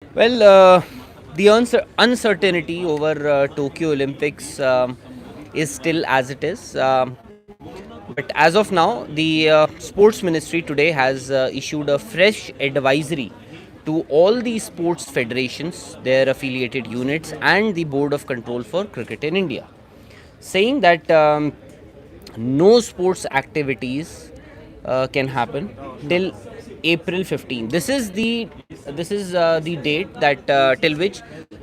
Well, the uncertainty over Tokyo Olympics is still as it is. But as of now, the Sports Ministry today has issued a fresh advisory to all the sports federations, their affiliated units, and the Board of Control for Cricket in India, saying that no sports activities can happen till April 15. This is the date that till which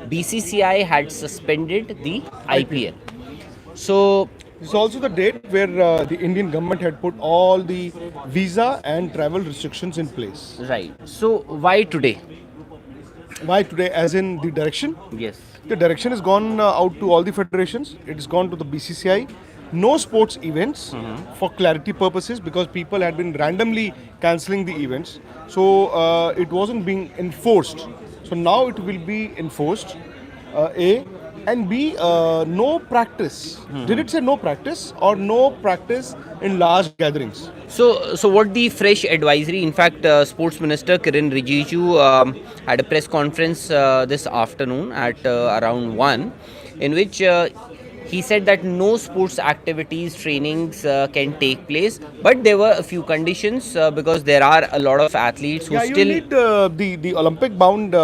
BCCI had suspended the IPL. IPL. So It's also the date where the Indian government had put all the visa and travel restrictions in place. right. So why today? Why today? As in the direction? Yes. The direction has gone out to all the federations. It has gone to the BCCI. No sports events for clarity purposes because people had been randomly cancelling the events. So it wasn't being enforced. So now it will be enforced. A and B, no practice. Did it say no practice or no practice in large gatherings? So what the fresh advisory? In fact, Sports Minister Kiran Rijiju had a press conference this afternoon at around 1, in which he said that no sports activities, trainings can take place, but there were a few conditions because there are a lot of athletes who Yeah, you still need the Olympic bound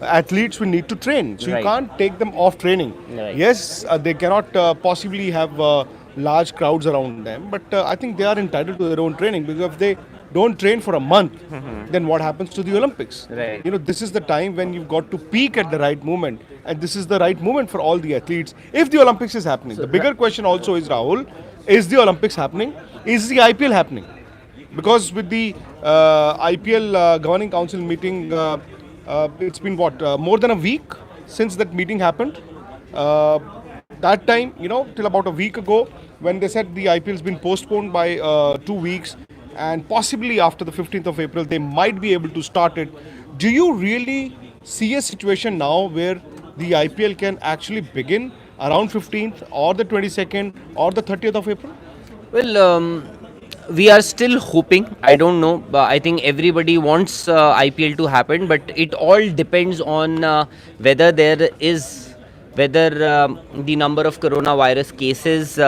athletes will need to train. So you right. can't take them off training. Right. Yes, they cannot possibly have large crowds around them, but I think they are entitled to their own training because if they don't train for a month, then what happens to the Olympics? Right. You know, this is the time when you've got to peak at the right moment, and this is the right moment for all the athletes if the Olympics is happening. The bigger question also is, Rahul, is the Olympics happening? Is the IPL happening? Because with the IPL governing council meeting, it's been what more than a week since that meeting happened. Uh, that time, till about a week ago, when they said the IPL has been postponed by 2 weeks, and possibly after the 15th of April, they might be able to start it. Do you really see a situation now where the IPL can actually begin around 15th or the 22nd or the 30th of April? well. We are still hoping. I don't know. I think everybody wants IPL to happen, but it all depends on whether there is whether the number of coronavirus cases.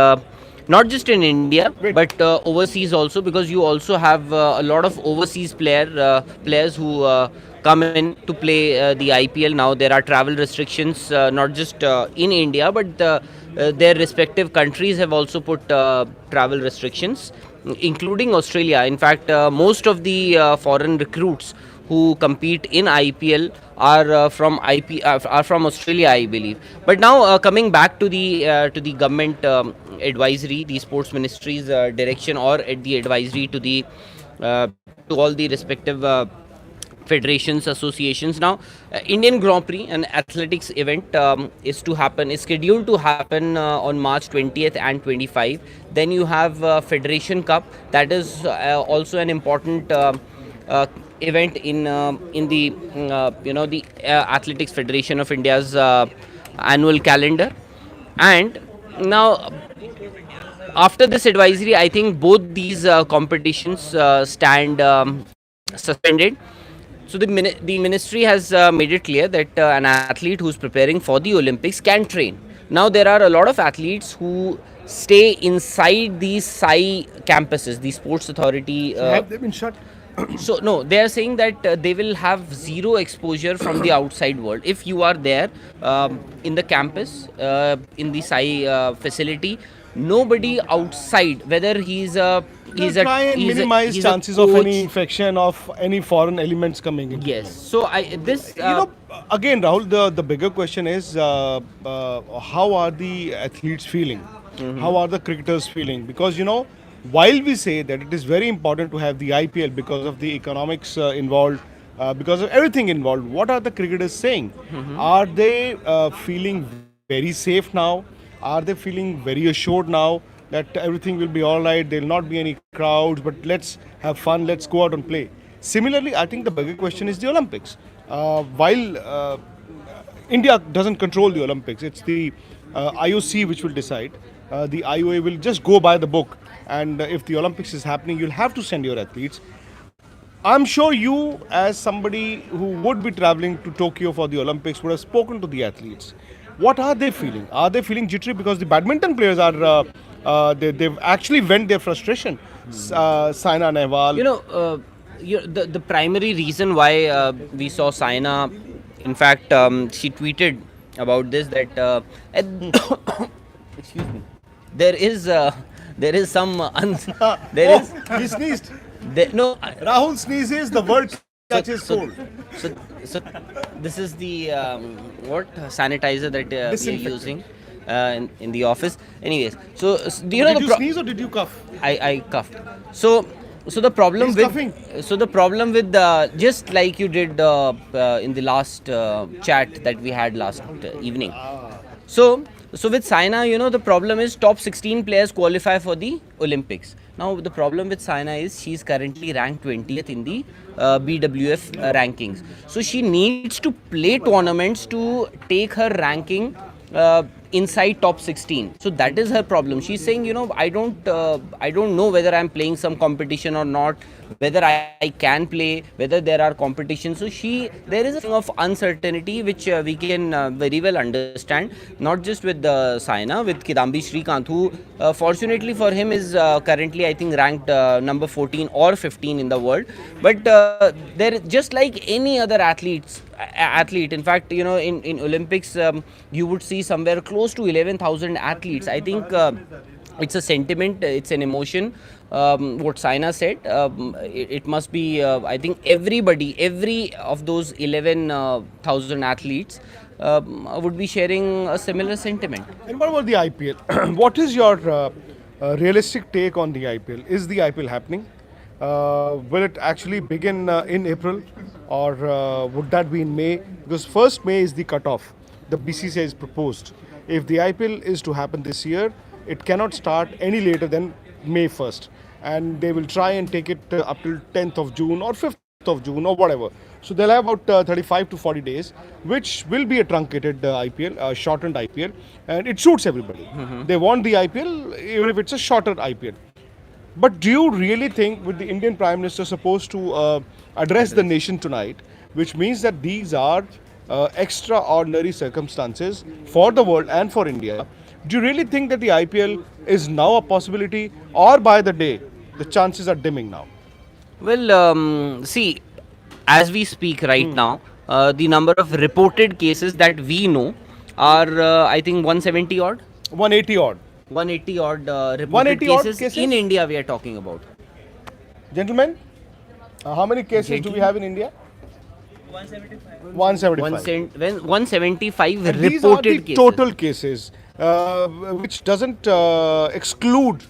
Not just in India, Wait. but overseas also, because you also have a lot of overseas players who come in to play the IPL. Now there are travel restrictions, not just in India, but their respective countries have also put travel restrictions, including Australia. In fact, most of the foreign recruits who compete in IPL are from Australia, I believe. But now coming back to the government advisory, the sports ministry's direction, or at the advisory uh, to all the respective federations, associations. Now, Indian Grand Prix, an athletics event, is scheduled to happen on March 20th and 25. Then you have Federation Cup, that is also an important event in the the Athletics Federation of India's annual calendar. And now, after this advisory, I think both these competitions stand suspended. So the ministry has made it clear that an athlete who's preparing for the Olympics can train. Now there are a lot of athletes who stay inside these SAI campuses, the Sports Authority. Have they been shut? So no, they are saying that they will have zero exposure from the outside world. If you are there in the campus, in the SAI facility, nobody outside, whether Try and minimize he's a chances of any coach. infection of any foreign elements coming in. Yes. So I this Again, Rahul, the bigger question is how are the athletes feeling? How are the cricketers feeling? Because, while we say that it is very important to have the IPL because of the economics involved, because of everything involved, what are the cricketers saying? Are they feeling very safe now? Are they feeling very assured now that everything will be all right? There will not be any crowds, but let's have fun, let's go out and play. Similarly, I think the bigger question is the Olympics. While India doesn't control the Olympics, it's the IOC which will decide. The IOA will just go by the book, and if the Olympics is happening, you'll have to send your athletes. I'm sure you, as somebody who would be traveling to Tokyo for the Olympics, would have spoken to the athletes. What are they feeling? Are they feeling jittery? Because the badminton players are, they've actually vent their frustration. Saina Nehwal. You know, the primary reason why we saw Saina, in fact, she tweeted about this that excuse me, there is there is some there is Oh, he sneezed. no. Rahul sneezes, the world catches So, cold. so, so this is the what sanitizer that we are Disinfectant. using in the office. Anyways, so do you know Did the you sneeze or did you cough? I coughed. So the problem He's with coughing. so the problem with just like you did in the last chat that we had last evening. So with Saina, you know, the problem is top 16 players qualify for the Olympics. Now the problem with Saina is she's currently ranked 20th in the BWF rankings. So she needs to play tournaments to take her ranking inside top 16. So that is her problem. She's saying, you know, I don't know whether I'm playing some competition or not, whether I can play, whether there are competitions. So there is a thing of uncertainty which we can very well understand, not just with Saina, with Kidambi Shrikant, who fortunately for him is currently I think ranked number 14 or 15 in the world. But there, just like any other athlete, in fact, you know, in Olympics you would see somewhere close to 11,000 athletes. I think it's a sentiment, it's an emotion. What Saina said, it must be, I think every of those 11,000 athletes would be sharing a similar sentiment. And what about the IPL? What is your realistic take on the IPL? Is the IPL happening? Will it actually begin in April, or would that be in May? Because 1st May is the cutoff. The BCCI is proposed. If the IPL is to happen this year, it cannot start any later than May 1st. And they will try and take it up till 10th of June or 5th of June or whatever. So they'll have about 35 to 40 days, which will be a truncated IPL, shortened IPL, and it suits everybody. They want the IPL, even if it's a shorter IPL. But do you really think, with the Indian Prime Minister supposed to address the nation tonight, which means that these are extraordinary circumstances for the world and for India, do you really think that the IPL is now a possibility, or by the day, the chances are dimming now? Well, see, as we speak right now, the number of reported cases that we know are, I think, 170 odd. 180 odd. 180 odd reported 180 odd cases, cases? in India we are talking about. Gentlemen, how many cases do we have in India? 175. 175 And these are the reported cases. total cases, which doesn't exclude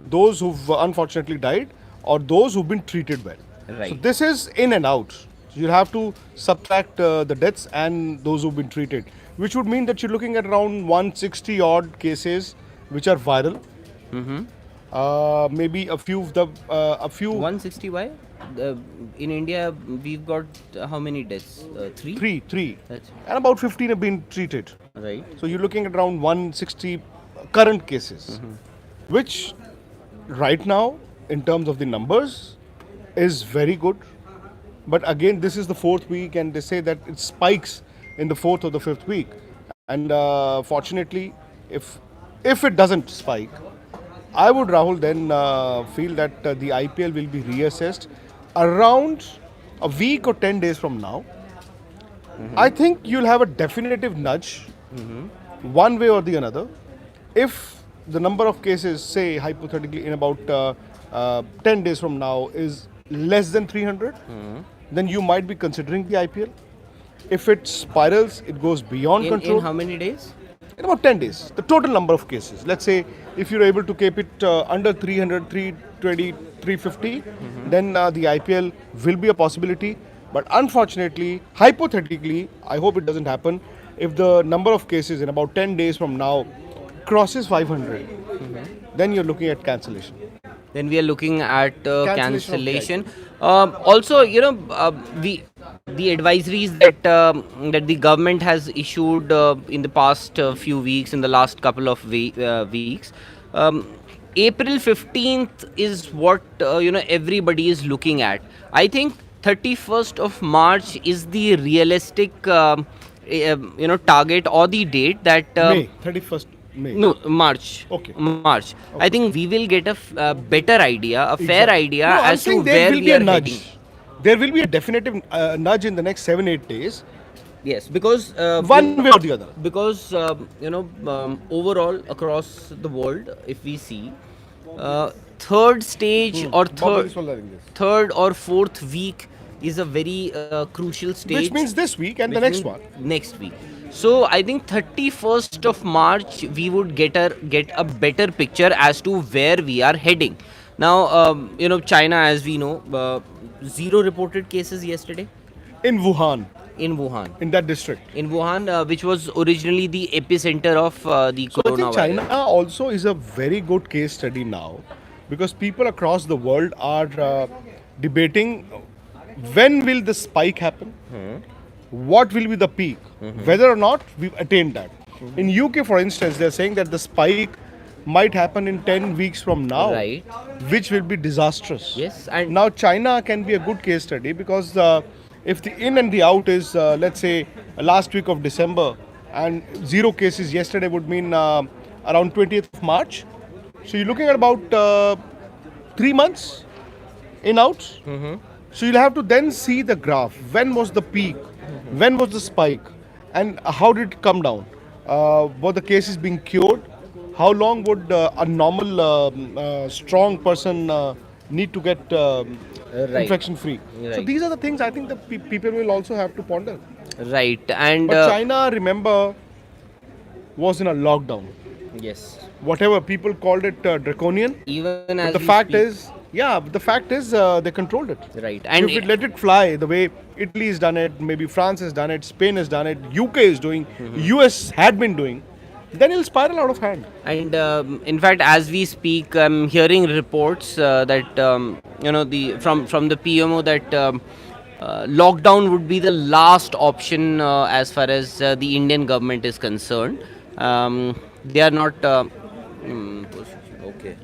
those who've unfortunately died or those who've been treated well. Right. So this is in and out. So you'll have to subtract the deaths and those who've been treated, which would mean that you're looking at around 160 odd cases which are viral. Maybe a few of the 160 why? In India we've got how many deaths? Three? three, That's and about 15 have been treated. right. So you're looking at around 160 current cases, which right now, in terms of the numbers, is very good. But again, this is the 4th week, and they say that it spikes in the 4th or the 5th week. And fortunately, if it doesn't spike, I would, Rahul, then feel that the IPL will be reassessed around a week or 10 days from now. I think you'll have a definitive nudge, one way or the other. If the number of cases, say hypothetically in about 10 days from now, is less than 300, then you might be considering the IPL. If it spirals, it goes beyond control. In how many days? In about 10 days, the total number of cases. Let's say if you're able to keep it under 300, 320, 350, then the IPL will be a possibility. But unfortunately, hypothetically, I hope it doesn't happen. If the number of cases in about 10 days from now crosses 500, then you're looking at cancellation. Then we are looking at Cancellation of cancellation. Also, you know, the advisories that that the government has issued in the past few weeks, in the last couple of weeks, April 15th is what everybody is looking at. I think 31st of March is the realistic target or the date that May 31st May. no, March. Okay. March. I think we will get a better idea, a fair Exactly. idea No, I'm as to saying there where will we be a are nudge. heading. There will be a definitive nudge in the next 7-8 days, Yes, because one way or the other. because overall across the world, if we see, third stage or third or fourth week is a very crucial stage. Which means this week and the which next means one. next week. So I think 31st of March we would get a better picture as to where we are heading. Now China, as we know, zero reported cases yesterday In Wuhan, in Wuhan. in that district. In Wuhan, which was originally the epicenter of the So I think coronavirus. China also is a very good case study now, because people across the world are debating when will the spike happen, what will be the peak, whether or not we've attained that. In UK, for instance, they're saying that the spike might happen in 10 weeks from now, Right. which will be disastrous. Yes, and Now China can be a good case study, because if the in and the out is let's say last week of December, and zero cases yesterday would mean around 20th of March. So you're looking at about 3 months in outs. So you'll have to then see the graph. When was the peak? When was the spike? And how did it come down? Were the cases being cured? How long would a normal strong person need to get Right. infection free? So Right. these are the things I think that people will also have to ponder. right, and But China, remember, was in a lockdown. yes, Whatever people called it draconian. even as But the we fact speak, is, the fact is they controlled it. right, And and if it let it fly the way Italy has done it, maybe France has done it, Spain has done it, UK is doing, US had been doing, then it'll spiral out of hand. And in fact, as we speak, I'm hearing reports that the from the PMO that lockdown would be the last option as far as the Indian government is concerned. They are not. Okay.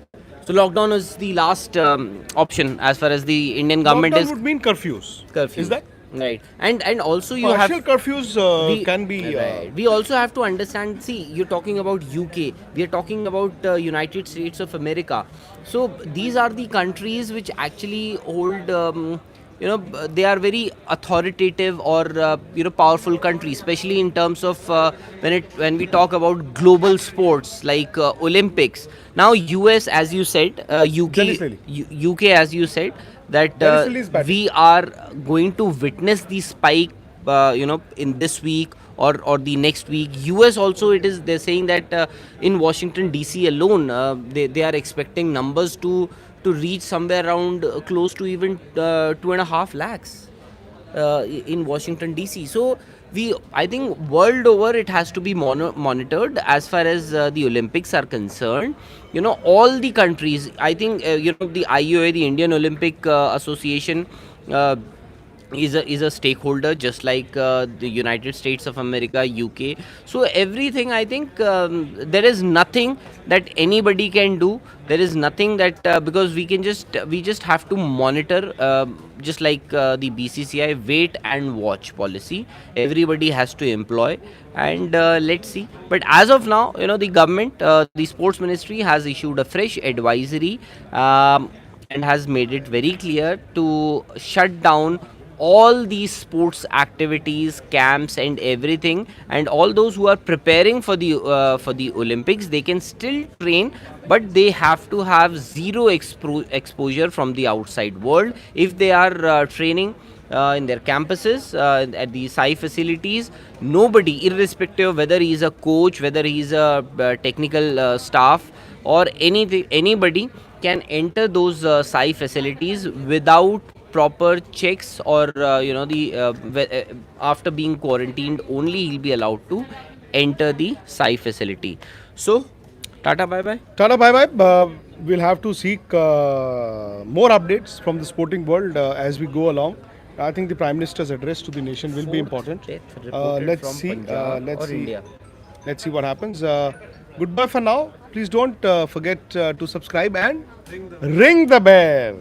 So lockdown is the last option as far as the Indian government Lockdown is would mean curfews. curfew. Is that? Right? And also you have Partial curfews can be. right. We also have to understand. See, you're talking about UK. We are talking about United States of America. So these are the countries which actually hold. They are very authoritative or powerful countries, especially in terms of when we talk about global sports like Olympics. Now US, as you said, Dennis Lilly. UK, as you said, that Dennis Lilly is batting. we are going to witness the spike in this week or the next week. US also, they're saying that in Washington DC alone, they are expecting numbers to reach somewhere around close to even 2.5 lakhs in Washington DC. So I think world over it has to be monitored as far as the Olympics are concerned. All the countries. I think the IOA, the Indian Olympic Association. Is a stakeholder, just like the United States of America, UK. So everything, I think there is nothing that anybody can do. There is nothing that because we just have to monitor, just like the BCCI wait and watch policy. Everybody has to employ, and let's see. But as of now, the government, the sports ministry has issued a fresh advisory and has made it very clear to shut down all these sports activities, camps and everything, and all those who are preparing for the Olympics, they can still train, but they have to have zero exposure from the outside world. If they are training in their campuses, at the SAI facilities, nobody, irrespective of whether he is a coach, whether he is a technical staff or anybody can enter those SAI facilities without proper checks or after being quarantined only he'll be allowed to enter the SAI facility. So tata bye bye. Tata, bye bye. We'll have to seek more updates from the sporting world as we go along. I think the Prime Minister's address to the nation will be important. Death reported Let's from see. Punjab Let's or see. India. Let's see what happens. Goodbye for now. Please don't forget to subscribe and ring the bell.